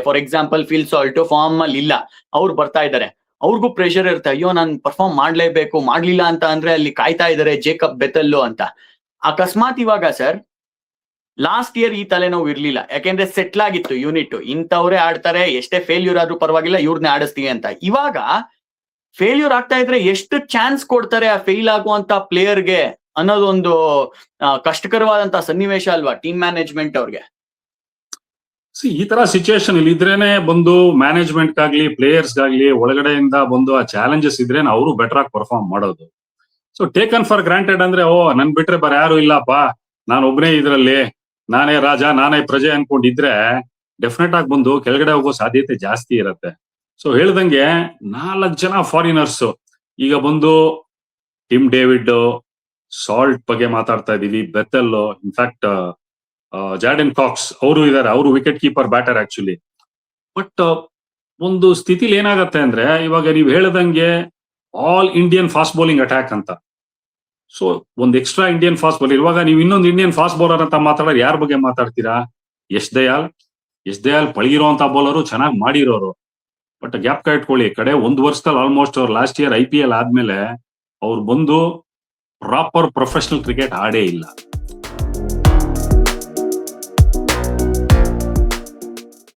For example fill salt form ಅಲ್ಲಿ ಇಲ್ಲ, ಅವ್ರು ಬರ್ತಾ ಇದ್ದಾರೆ, ಅವ್ರಿಗೂ ಪ್ರೆಷರ್ ಇರುತ್ತೆ, ಅಯ್ಯೋ ನಾನು ಪರ್ಫಾರ್ಮ್ ಮಾಡ್ಲೇಬೇಕು, ಮಾಡ್ಲಿಲ್ಲ ಅಂತ ಅಂದ್ರೆ ಅಲ್ಲಿ ಕಾಯ್ತಾ ಇದಾರೆ ಜೇಕಬ್ ಬೆತಲ್ಲು ಅಂತ. ಅಕಸ್ಮಾತ್ ಇವಾಗ ಸರ್ ಲಾಸ್ಟ್ ಇಯರ್ ಈ ತಲೆನೋವು ಇರ್ಲಿಲ್ಲ, ಯಾಕೆಂದ್ರೆ ಸೆಟ್ಲ್ ಆಗಿತ್ತು ಯೂನಿಟ್, ಇಂಥವ್ರೆ ಆಡ್ತಾರೆ, ಎಷ್ಟೇ ಫೇಲ್ಯೂರ್ ಆದ್ರೂ ಪರವಾಗಿಲ್ಲ ಇವ್ರನ್ನೇ ಆಡಿಸ್ತೀವಿ ಅಂತ. ಇವಾಗ ಫೇಲ್ಯೂರ್ ಆಗ್ತಾ ಇದ್ರೆ ಎಷ್ಟು ಚಾನ್ಸ್ ಕೊಡ್ತಾರೆ ಆ ಫೇಲ್ ಆಗುವಂತ ಪ್ಲೇಯರ್ಗೆ ಅನ್ನೋದೊಂದು ಕಷ್ಟಕರವಾದಂತ ಸನ್ನಿವೇಶ ಅಲ್ವಾ ಟೀಮ್ ಮ್ಯಾನೇಜ್ಮೆಂಟ್ ಅವ್ರಿಗೆ. ಈ ತರ ಸಿಚುಯೇಷನ್ ಇಲ್ಲಿ ಇದ್ರೇನೆ ಬಂದು ಮ್ಯಾನೇಜ್ಮೆಂಟ್ ಗಾಗ್ಲಿ ಪ್ಲೇಯರ್ಸ್ ಗಾಗ್ಲಿ ಒಳಗಡೆಯಿಂದ ಬಂದು ಆ ಚಾಲೆಂಜಸ್ ಇದ್ರೇನೆ ಅವರು ಬೆಟರ್ ಆಗಿ ಪರ್ಫಾರ್ಮ್ ಮಾಡೋದು. ಸೊ ಟೇಕನ್ ಫಾರ್ ಗ್ರಾಂಟೆಡ್ ಅಂದ್ರೆ ನನ್ ಬಿಟ್ರೆ ಬರ ಯಾರು ಇಲ್ಲಪ್ಪ, ನಾನು ಒಬ್ನೇ ಇದ್ರಲ್ಲಿ, ನಾನೇ ರಾಜ ನಾನೇ ಪ್ರಜೆ ಅನ್ಕೊಂಡಿದ್ರೆ ಡೆಫಿನೆಟ್ ಆಗಿ ಬಂದು ಕೆಳಗಡೆ ಹೋಗೋ ಸಾಧ್ಯತೆ ಜಾಸ್ತಿ ಇರತ್ತೆ. ಸೊ ಹೇಳ್ದಂಗೆ 4 ಜನ ಫಾರಿನರ್ಸ್ ಈಗ ಬಂದು ಟಿಮ್ ಡೇವಿಡ್, ಸಾಲ್ಟ್ ಬಗ್ಗೆ ಮಾತಾಡ್ತಾ ಇದೀವಿ, ಬೆಥೆಲ್, ಇನ್ಫ್ಯಾಕ್ಟ್ ಜಾರ್ಡನ್ ಕಾಕ್ಸ್ ಅವರು ಇದಾರೆ, ಅವರು wicket keeper batter actually. But ಒಂದು ಸ್ಥಿತಿಲಿ ಏನಾಗತ್ತೆ ಅಂದ್ರೆ ಇವಾಗ ನೀವು ಹೇಳ್ದಂಗೆ all Indian fast bowling attack ಅಂತ. ಸೊ ಒಂದು ಎಕ್ಸ್ಟ್ರಾ ಇಂಡಿಯನ್ ಫಾಸ್ಟ್ ಬೌಲರ್, ಇವಾಗ ನೀವು ಇನ್ನೊಂದು ಇಂಡಿಯನ್ ಫಾಸ್ಟ್ ಬೌಲರ್ ಅಂತ ಮಾತಾಡೋರು ಯಾರ ಬಗ್ಗೆ ಮಾತಾಡ್ತೀರಾ? ಯಶ್ ದಯಾಲ್ ಪಳಗಿರುವಂತ ಬೌಲರು, ಚೆನ್ನಾಗಿ ಮಾಡಿರೋರು. ಬಟ್ ಗ್ಯಾಪ್ ಇಟ್ಕೊಳ್ಳಿ, ಕಡೆ 1 ವರ್ಷದಲ್ಲಿ ಆಲ್ಮೋಸ್ಟ್ ಅವ್ರು ಲಾಸ್ಟ್ ಇಯರ್ IPL ಆದ್ಮೇಲೆ ಅವ್ರು ಬಂದು ಪ್ರಾಪರ್ ಪ್ರೊಫೆಷನಲ್ ಕ್ರಿಕೆಟ್ ಆಡೇ ಇಲ್ಲ.